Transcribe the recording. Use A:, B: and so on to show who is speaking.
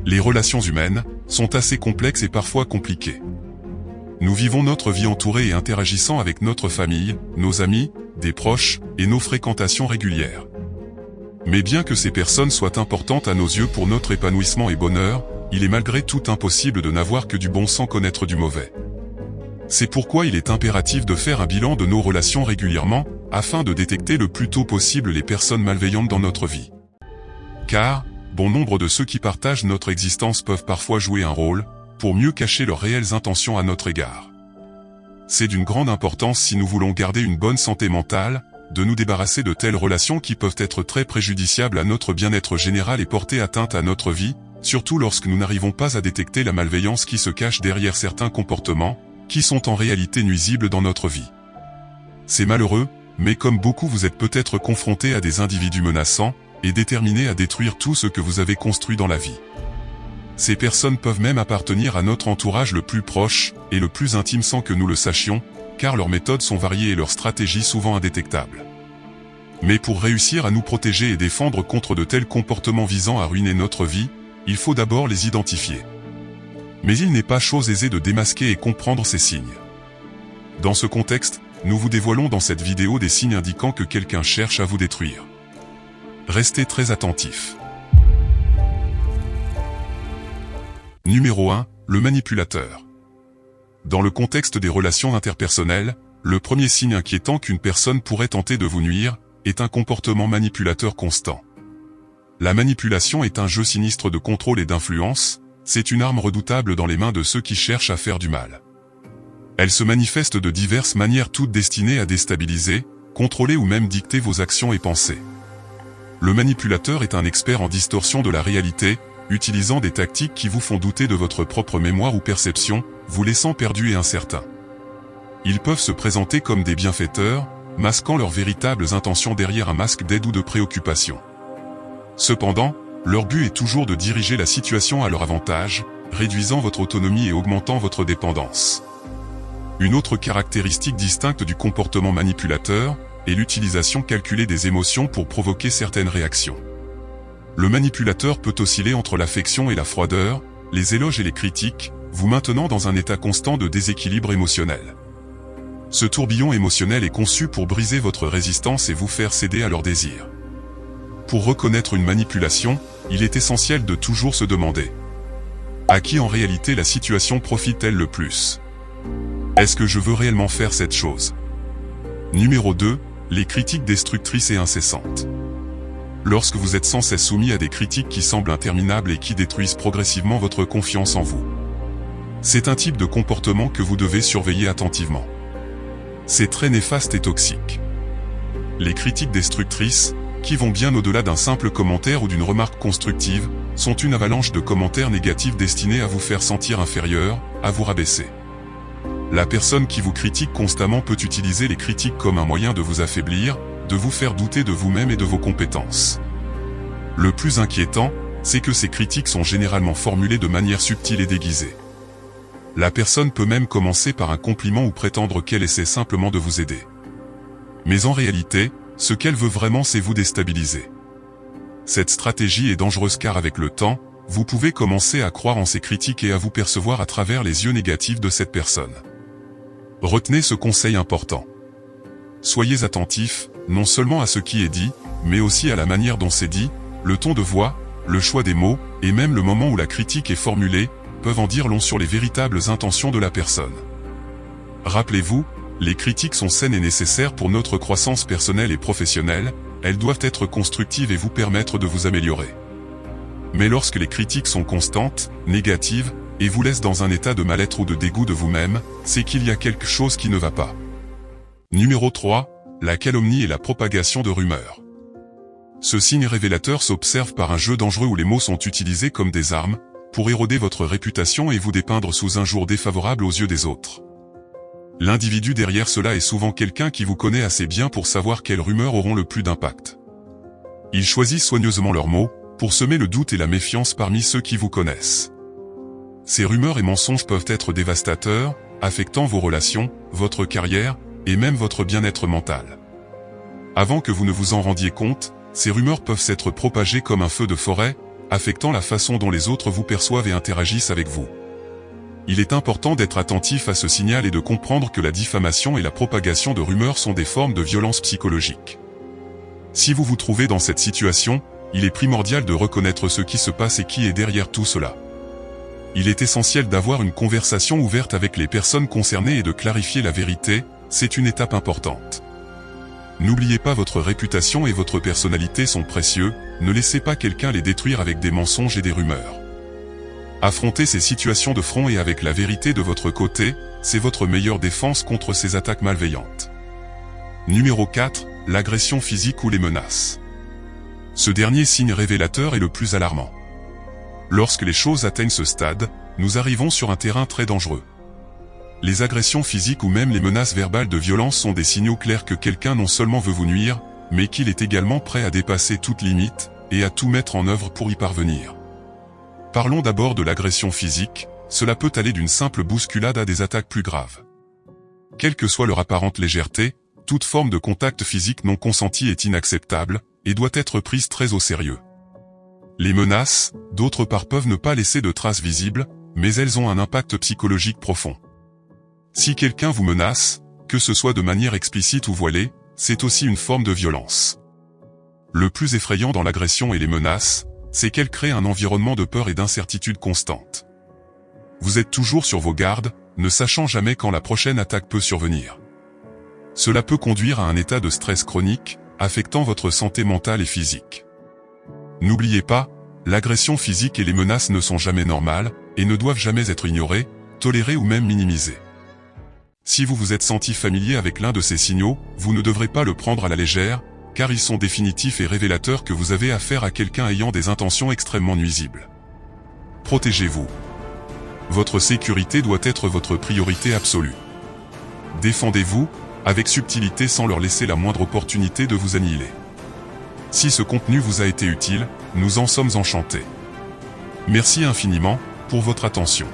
A: Les relations humaines sont assez complexes et parfois compliquées. Nous vivons notre vie entourée et interagissant avec notre famille, nos amis, des proches et nos fréquentations régulières. Mais bien que ces personnes soient importantes à nos yeux pour notre épanouissement et bonheur, il est malgré tout impossible de n'avoir que du bon sans connaître du mauvais. C'est pourquoi il est impératif de faire un bilan de nos relations régulièrement, afin de détecter le plus tôt possible les personnes malveillantes dans notre vie. Car, bon nombre de ceux qui partagent notre existence peuvent parfois jouer un rôle, pour mieux cacher leurs réelles intentions à notre égard. C'est d'une grande importance si nous voulons garder une bonne santé mentale, de nous débarrasser de telles relations qui peuvent être très préjudiciables à notre bien-être général et porter atteinte à notre vie, surtout lorsque nous n'arrivons pas à détecter la malveillance qui se cache derrière certains comportements, qui sont en réalité nuisibles dans notre vie. C'est malheureux, mais comme beaucoup vous êtes peut-être confrontés à des individus menaçants, et déterminés à détruire tout ce que vous avez construit dans la vie. Ces personnes peuvent même appartenir à notre entourage le plus proche, et le plus intime sans que nous le sachions, car leurs méthodes sont variées et leurs stratégies souvent indétectables. Mais pour réussir à nous protéger et défendre contre de tels comportements visant à ruiner notre vie, il faut d'abord les identifier. Mais il n'est pas chose aisée de démasquer et comprendre ces signes. Dans ce contexte, nous vous dévoilons dans cette vidéo des signes indiquant que quelqu'un cherche à vous détruire. Restez très attentifs. Numéro 1, le manipulateur. Dans le contexte des relations interpersonnelles, le premier signe inquiétant qu'une personne pourrait tenter de vous nuire, est un comportement manipulateur constant. La manipulation est un jeu sinistre de contrôle et d'influence, c'est une arme redoutable dans les mains de ceux qui cherchent à faire du mal. Elle se manifeste de diverses manières toutes destinées à déstabiliser, contrôler ou même dicter vos actions et pensées. Le manipulateur est un expert en distorsion de la réalité, utilisant des tactiques qui vous font douter de votre propre mémoire ou perception, vous laissant perdu et incertain. Ils peuvent se présenter comme des bienfaiteurs, masquant leurs véritables intentions derrière un masque d'aide ou de préoccupation. Cependant, leur but est toujours de diriger la situation à leur avantage, réduisant votre autonomie et augmentant votre dépendance. Une autre caractéristique distincte du comportement manipulateur est l'utilisation calculée des émotions pour provoquer certaines réactions. Le manipulateur peut osciller entre l'affection et la froideur, les éloges et les critiques, vous maintenant dans un état constant de déséquilibre émotionnel. Ce tourbillon émotionnel est conçu pour briser votre résistance et vous faire céder à leurs désirs. Pour reconnaître une manipulation, il est essentiel de toujours se demander: à qui en réalité la situation profite-t-elle le plus? Est-ce que je veux réellement faire cette chose? Numéro 2, les critiques destructrices et incessantes. Lorsque vous êtes sans cesse soumis à des critiques qui semblent interminables et qui détruisent progressivement votre confiance en vous. C'est un type de comportement que vous devez surveiller attentivement. C'est très néfaste et toxique. Les critiques destructrices, qui vont bien au-delà d'un simple commentaire ou d'une remarque constructive, sont une avalanche de commentaires négatifs destinés à vous faire sentir inférieur, à vous rabaisser. La personne qui vous critique constamment peut utiliser les critiques comme un moyen de vous affaiblir, de vous faire douter de vous-même et de vos compétences. Le plus inquiétant, c'est que ces critiques sont généralement formulées de manière subtile et déguisée. La personne peut même commencer par un compliment ou prétendre qu'elle essaie simplement de vous aider. Mais en réalité, ce qu'elle veut vraiment, c'est vous déstabiliser. Cette stratégie est dangereuse car avec le temps, vous pouvez commencer à croire en ces critiques et à vous percevoir à travers les yeux négatifs de cette personne. Retenez ce conseil important. Soyez attentifs, non seulement à ce qui est dit, mais aussi à la manière dont c'est dit, le ton de voix, le choix des mots, et même le moment où la critique est formulée, peuvent en dire long sur les véritables intentions de la personne. Rappelez-vous, les critiques sont saines et nécessaires pour notre croissance personnelle et professionnelle, elles doivent être constructives et vous permettre de vous améliorer. Mais lorsque les critiques sont constantes, négatives, et vous laissent dans un état de mal-être ou de dégoût de vous-même, c'est qu'il y a quelque chose qui ne va pas. Numéro 3, la calomnie et la propagation de rumeurs. Ce signe révélateur s'observe par un jeu dangereux où les mots sont utilisés comme des armes, pour éroder votre réputation et vous dépeindre sous un jour défavorable aux yeux des autres. L'individu derrière cela est souvent quelqu'un qui vous connaît assez bien pour savoir quelles rumeurs auront le plus d'impact. Ils choisissent soigneusement leurs mots, pour semer le doute et la méfiance parmi ceux qui vous connaissent. Ces rumeurs et mensonges peuvent être dévastateurs, affectant vos relations, votre carrière, et même votre bien-être mental. Avant que vous ne vous en rendiez compte, ces rumeurs peuvent s'être propagées comme un feu de forêt, affectant la façon dont les autres vous perçoivent et interagissent avec vous. Il est important d'être attentif à ce signal et de comprendre que la diffamation et la propagation de rumeurs sont des formes de violence psychologique. Si vous vous trouvez dans cette situation, il est primordial de reconnaître ce qui se passe et qui est derrière tout cela. Il est essentiel d'avoir une conversation ouverte avec les personnes concernées et de clarifier la vérité, c'est une étape importante. N'oubliez pas, votre réputation et votre personnalité sont précieux, ne laissez pas quelqu'un les détruire avec des mensonges et des rumeurs. Affrontez ces situations de front et avec la vérité de votre côté, c'est votre meilleure défense contre ces attaques malveillantes. Numéro 4, l'agression physique ou les menaces. Ce dernier signe révélateur est le plus alarmant. Lorsque les choses atteignent ce stade, nous arrivons sur un terrain très dangereux. Les agressions physiques ou même les menaces verbales de violence sont des signaux clairs que quelqu'un non seulement veut vous nuire, mais qu'il est également prêt à dépasser toute limite, et à tout mettre en œuvre pour y parvenir. Parlons d'abord de l'agression physique, cela peut aller d'une simple bousculade à des attaques plus graves. Quelle que soit leur apparente légèreté, toute forme de contact physique non consenti est inacceptable, et doit être prise très au sérieux. Les menaces, d'autre part, peuvent ne pas laisser de traces visibles, mais elles ont un impact psychologique profond. Si quelqu'un vous menace, que ce soit de manière explicite ou voilée, c'est aussi une forme de violence. Le plus effrayant dans l'agression et les menaces, c'est qu'elles créent un environnement de peur et d'incertitude constante. Vous êtes toujours sur vos gardes, ne sachant jamais quand la prochaine attaque peut survenir. Cela peut conduire à un état de stress chronique, affectant votre santé mentale et physique. N'oubliez pas, l'agression physique et les menaces ne sont jamais normales, et ne doivent jamais être ignorées, tolérées ou même minimisées. Si vous vous êtes senti familier avec l'un de ces signaux, vous ne devrez pas le prendre à la légère, car ils sont définitifs et révélateurs que vous avez affaire à quelqu'un ayant des intentions extrêmement nuisibles. Protégez-vous. Votre sécurité doit être votre priorité absolue. Défendez-vous, avec subtilité sans leur laisser la moindre opportunité de vous annihiler. Si ce contenu vous a été utile, nous en sommes enchantés. Merci infiniment pour votre attention.